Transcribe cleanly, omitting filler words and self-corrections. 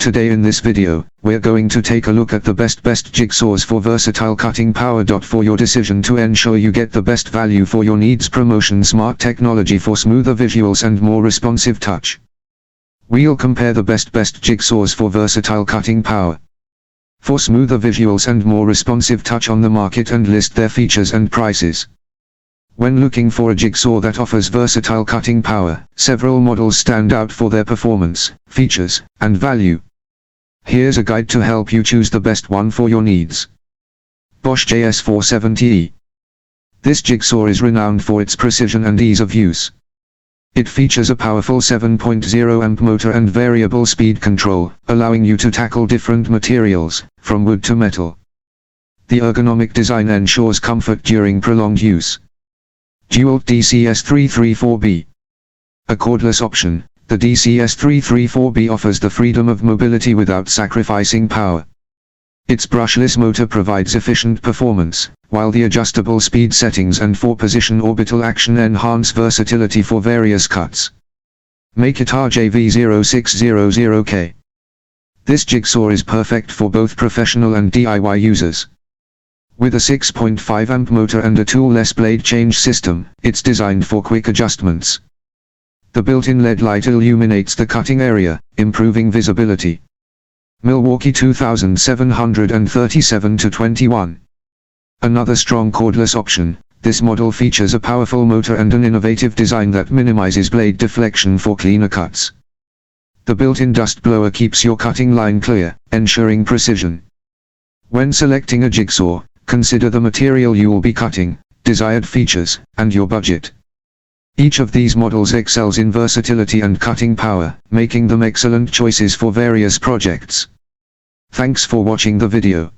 Today in this video, we're going to take a look at the best jigsaws for versatile cutting power. For your decision to ensure you get the best value for your needs, promotion smart technology for smoother visuals and more responsive touch. We'll compare the best jigsaws for versatile cutting power for smoother visuals and more responsive touch on the market and list their features and prices. When looking for a jigsaw that offers versatile cutting power, several models stand out for their performance, features, and value. Here's a guide to help you choose the best one for your needs. BOSCH JS470E. This jigsaw is renowned for its precision and ease of use. It features a powerful 7.0 amp motor and variable speed control, allowing you to tackle different materials, from wood to metal. The ergonomic design ensures comfort during prolonged use. Dewalt DCS334B. A cordless option, the DCS334B offers the freedom of mobility without sacrificing power. Its brushless motor provides efficient performance, while the adjustable speed settings and 4-position orbital action enhance versatility for various cuts. Make it RJV0600K. This jigsaw is perfect for both professional and DIY users. With a 6.5 amp motor and a tool-less blade change system, it's designed for quick adjustments. The built-in LED light illuminates the cutting area, improving visibility. Milwaukee 2737-21. Another strong cordless option, this model features a powerful motor and an innovative design that minimizes blade deflection for cleaner cuts. The built-in dust blower keeps your cutting line clear, ensuring precision. When selecting a jigsaw, consider the material you will be cutting, desired features, and your budget. Each of these models excels in versatility and cutting power, making them excellent choices for various projects. Thanks for watching the video.